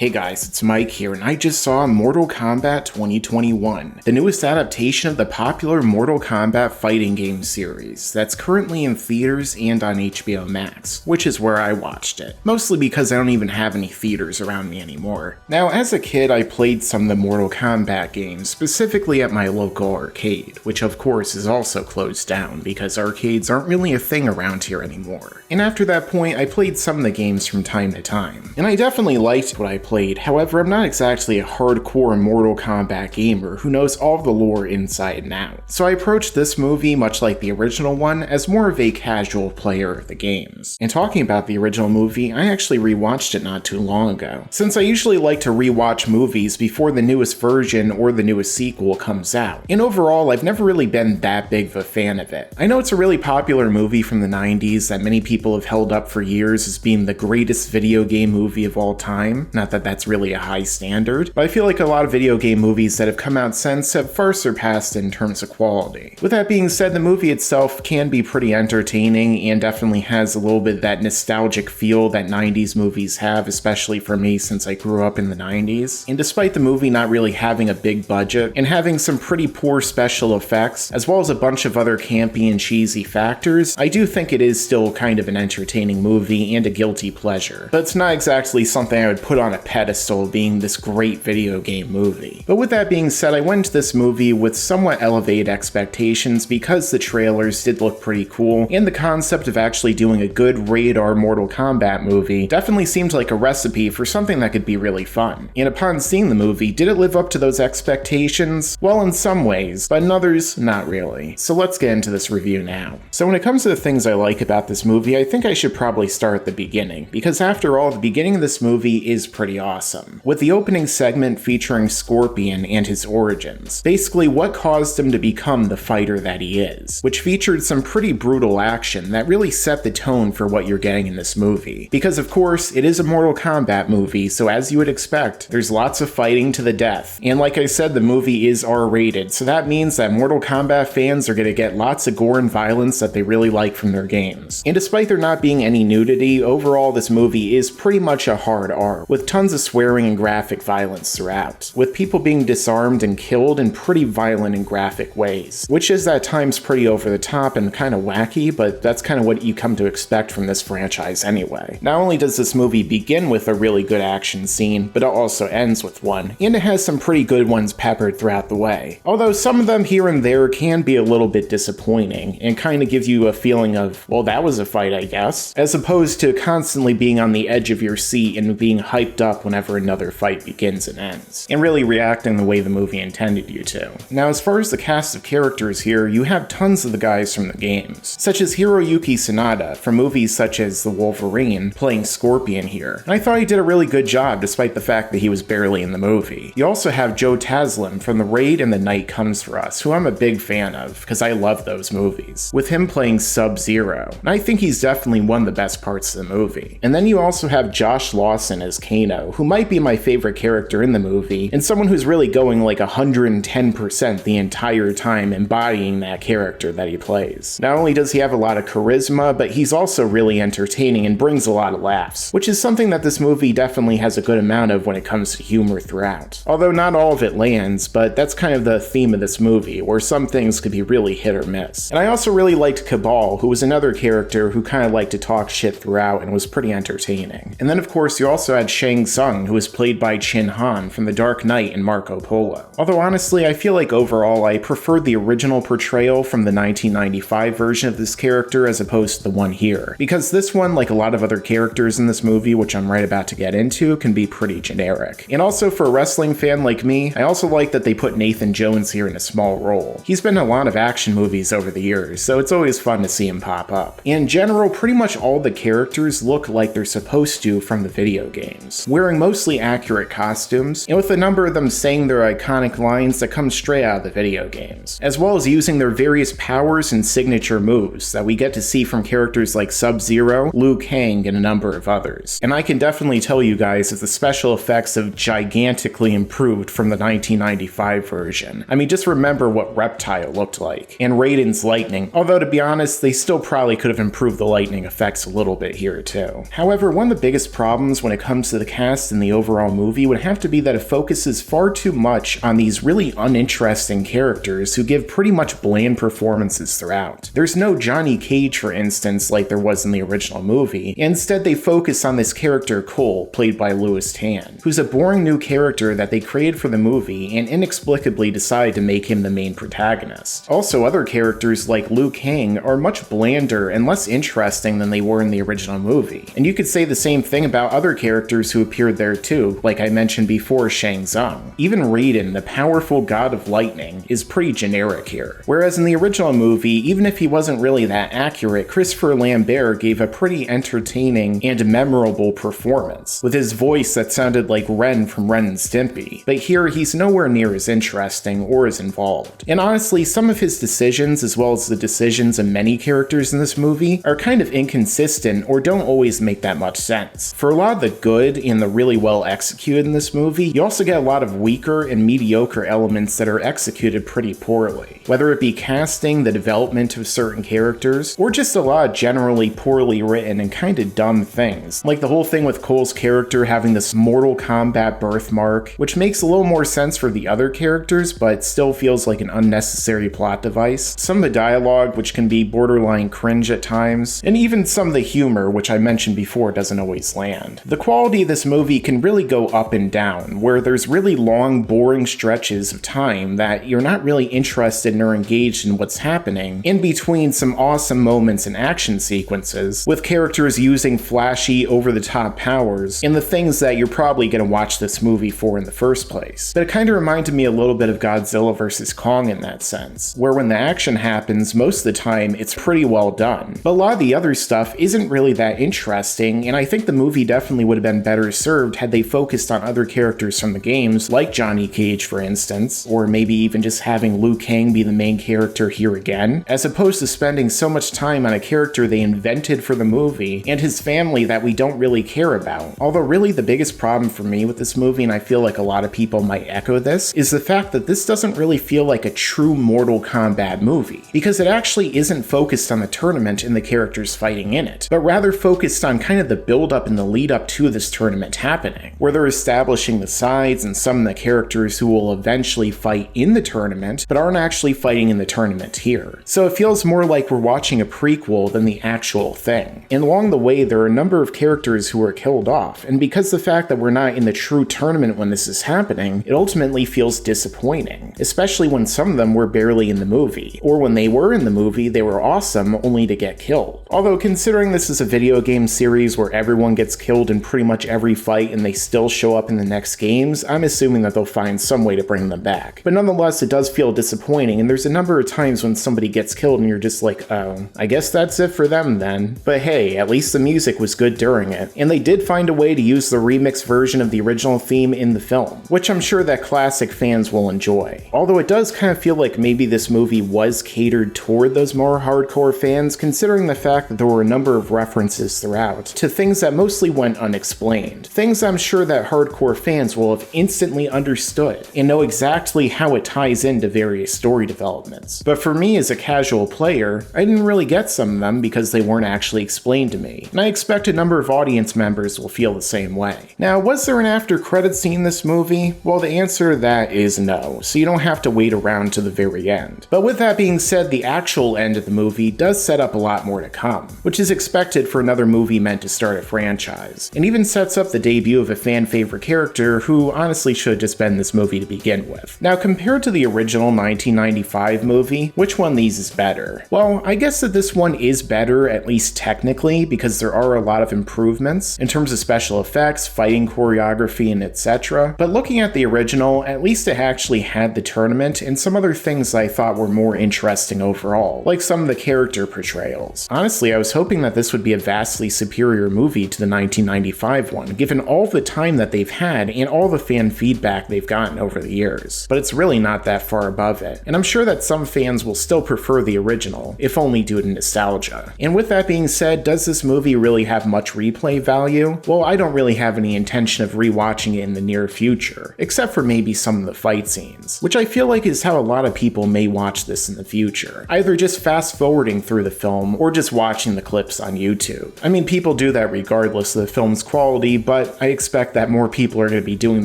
Hey guys, it's Mike here, and I just saw Mortal Kombat 2021, the newest adaptation of the popular Mortal Kombat fighting game series that's currently in theaters and on HBO Max, which is where I watched it, mostly because I don't even have any theaters around me anymore. Now, as a kid, I played some of the Mortal Kombat games, specifically at my local arcade, which of course is also closed down because arcades aren't really a thing around here anymore. And after that point, I played some of the games from time to time, and I definitely liked what I played. However, I'm not exactly a hardcore Mortal Kombat gamer who knows all of the lore inside and out. So I approached this movie, much like the original one, as more of a casual player of the games. And talking about the original movie, I actually rewatched it not too long ago, since I usually like to rewatch movies before the newest version or the newest sequel comes out. And overall, I've never really been that big of a fan of it. I know it's a really popular movie from the 90s that many people have held up for years as being the greatest video game movie of all time. Not that that's really a high standard, but I feel like a lot of video game movies that have come out since have far surpassed it in terms of quality. With that being said, the movie itself can be pretty entertaining and definitely has a little bit of that nostalgic feel that 90s movies have, especially for me since I grew up in the 90s. And despite the movie not really having a big budget and having some pretty poor special effects, as well as a bunch of other campy and cheesy factors, I do think it is still kind of an entertaining movie and a guilty pleasure. But it's not exactly something I would put on a pedestal being this great video game movie. But with that being said, I went into this movie with somewhat elevated expectations because the trailers did look pretty cool, and the concept of actually doing a good rated R Mortal Kombat movie definitely seemed like a recipe for something that could be really fun. And upon seeing the movie, did it live up to those expectations? Well, in some ways, but in others, not really. So let's get into this review now. So when it comes to the things I like about this movie, I think I should probably start at the beginning, because after all, the beginning of this movie is pretty awesome. With the opening segment featuring Scorpion and his origins, basically what caused him to become the fighter that he is, which featured some pretty brutal action that really set the tone for what you're getting in this movie. Because of course, it is a Mortal Kombat movie, so as you would expect, there's lots of fighting to the death. And like I said, the movie is R-rated, so that means that Mortal Kombat fans are going to get lots of gore and violence that they really like from their games. And despite there not being any nudity, overall this movie is pretty much a hard R, with tons of swearing and graphic violence throughout, with people being disarmed and killed in pretty violent and graphic ways, which is at times pretty over the top and kind of wacky, but that's kind of what you come to expect from this franchise anyway. Not only does this movie begin with a really good action scene, but it also ends with one, and it has some pretty good ones peppered throughout the way. Although some of them here and there can be a little bit disappointing, and kind of give you a feeling of, well, that was a fight, I guess, as opposed to constantly being on the edge of your seat and being hyped up whenever another fight begins and ends, and really reacting the way the movie intended you to. Now, as far as the cast of characters here, you have tons of the guys from the games, such as Hiroyuki Sanada from movies such as The Wolverine, playing Scorpion here, and I thought he did a really good job despite the fact that he was barely in the movie. You also have Joe Taslim from The Raid and The Night Comes For Us, who I'm a big fan of, because I love those movies, with him playing Sub-Zero, and I think he's definitely one of the best parts of the movie. And then you also have Josh Lawson as Kano, who might be my favorite character in the movie, and someone who's really going like 110% the entire time embodying that character that he plays. Not only does he have a lot of charisma, but he's also really entertaining and brings a lot of laughs, which is something that this movie definitely has a good amount of when it comes to humor throughout. Although not all of it lands, but that's kind of the theme of this movie, where some things could be really hit or miss. And I also really liked Cabal, who was another character who kind of liked to talk shit throughout and was pretty entertaining. And then of course you also had Shang Tsung, who was played by Chin Han from The Dark Knight and Marco Polo. Although honestly, I feel like overall I preferred the original portrayal from the 1995 version of this character as opposed to the one here, because this one, like a lot of other characters in this movie, which I'm right about to get into, can be pretty generic. And also for a wrestling fan like me, I also like that they put Nathan Jones here in a small role. He's been in a lot of action movies over the years, so it's always fun to see him pop up. In general, pretty much all the characters look like they're supposed to from the video games, wearing mostly accurate costumes, and with a number of them saying their iconic lines that come straight out of the video games, as well as using their various powers and signature moves that we get to see from characters like Sub-Zero, Liu Kang, and a number of others. And I can definitely tell you guys that the special effects have gigantically improved from the 1995 version. I mean, just remember what Reptile looked like, and Raiden's lightning, although to be honest, they still probably could have improved the lightning effects a little bit here too. However, one of the biggest problems when it comes to the cast cast in the overall movie would have to be that it focuses far too much on these really uninteresting characters who give pretty much bland performances throughout. There's no Johnny Cage, for instance, like there was in the original movie. Instead, they focus on this character Cole, played by Louis Tan, who's a boring new character that they created for the movie and inexplicably decided to make him the main protagonist. Also, other characters like Liu Kang are much blander and less interesting than they were in the original movie. And you could say the same thing about other characters who appeared there too, like I mentioned before, Shang Tsung. Even Raiden, the powerful god of lightning, is pretty generic here. Whereas in the original movie, even if he wasn't really that accurate, Christopher Lambert gave a pretty entertaining and memorable performance, with his voice that sounded like Ren from Ren and Stimpy. But here, he's nowhere near as interesting or as involved. And honestly, some of his decisions, as well as the decisions of many characters in this movie, are kind of inconsistent or don't always make that much sense. For a lot of the good and the really well executed in this movie, you also get a lot of weaker and mediocre elements that are executed pretty poorly. Whether it be casting, the development of certain characters, or just a lot of generally poorly written and kinda dumb things. Like the whole thing with Cole's character having this Mortal Kombat birthmark, which makes a little more sense for the other characters, but still feels like an unnecessary plot device. Some of the dialogue, which can be borderline cringe at times, and even some of the humor, which I mentioned before, doesn't always land. The quality of this movie can really go up and down, where there's really long, boring stretches of time that you're not really interested or engaged in what's happening, in between some awesome moments and action sequences, with characters using flashy, over-the-top powers, and the things that you're probably gonna watch this movie for in the first place. But it kinda reminded me a little bit of Godzilla vs. Kong in that sense, where when the action happens, most of the time, it's pretty well done. But a lot of the other stuff isn't really that interesting, and I think the movie definitely would have been better served had they focused on other characters from the games, like Johnny Cage for instance, or maybe even just having Liu Kang be the main character here again, as opposed to spending so much time on a character they invented for the movie, and his family that we don't really care about. Although really the biggest problem for me with this movie, and I feel like a lot of people might echo this, is the fact that this doesn't really feel like a true Mortal Kombat movie, because it actually isn't focused on the tournament and the characters fighting in it, but rather focused on kind of the build-up and the lead-up to this tournament happening, where they're establishing the sides and some of the characters who will eventually fight in the tournament, but aren't actually fighting in the tournament here. So it feels more like we're watching a prequel than the actual thing. And along the way, there are a number of characters who are killed off, and because the fact that we're not in the true tournament when this is happening, it ultimately feels disappointing, especially when some of them were barely in the movie, or when they were in the movie, they were awesome only to get killed. Although considering this is a video game series where everyone gets killed in pretty much every fight and they still show up in the next games, I'm assuming that they'll find some way to bring them back. But nonetheless, it does feel disappointing, and there's a number of times when somebody gets killed and you're just like, oh, I guess that's it for them then. But hey, at least the music was good during it, and they did find a way to use the remix version of the original theme in the film, which I'm sure that classic fans will enjoy. Although it does kind of feel like maybe this movie was catered toward those more hardcore fans, considering the fact that there were a number of references throughout to things that mostly went unexplained. Things I'm sure that hardcore fans will have instantly understood and know exactly how it ties into various story developments. But for me as a casual player, I didn't really get some of them because they weren't actually explained to me, and I expect a number of audience members will feel the same way. Now, was there an after credit scene in this movie? Well, the answer to that is no, so you don't have to wait around to the very end. But with that being said, the actual end of the movie does set up a lot more to come, which is expected for another movie meant to start a franchise, and even sets up the debut of a fan favorite character who honestly should have just been in this movie to begin with. Now, compared to the original 1995 movie, which one of these is better? Well, I guess that this one is better, at least technically, because there are a lot of improvements in terms of special effects, fighting choreography, and etc. But looking at the original, at least it actually had the tournament and some other things I thought were more interesting overall, like some of the character portrayals. Honestly, I was hoping that this would be a vastly superior movie to the 1995 one, given all the time that they've had and all the fan feedback they've gotten over the years. But it's really not that far above it, and I'm sure that some fans will still prefer the original, if only due to nostalgia. And with that being said, does this movie really have much replay value? Well, I don't really have any intention of rewatching it in the near future, except for maybe some of the fight scenes, which I feel like is how a lot of people may watch this in the future, either just fast forwarding through the film or just watching the clips on YouTube. I mean, people do that regardless of the film's quality, but but I expect that more people are going to be doing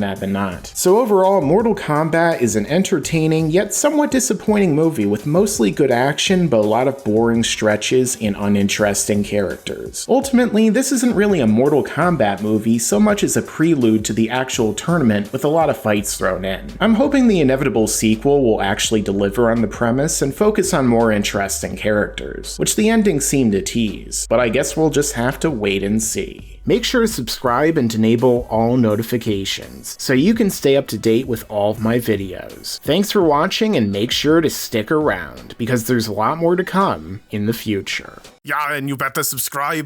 that than not. So overall, Mortal Kombat is an entertaining yet somewhat disappointing movie with mostly good action, but a lot of boring stretches and uninteresting characters. Ultimately, this isn't really a Mortal Kombat movie so much as a prelude to the actual tournament with a lot of fights thrown in. I'm hoping the inevitable sequel will actually deliver on the premise and focus on more interesting characters, which the ending seemed to tease, but I guess we'll just have to wait and see. Make sure to subscribe and enable all notifications so you can stay up to date with all of my videos. Thanks for watching, and make sure to stick around because there's a lot more to come in the future. Yeah, and you better subscribe.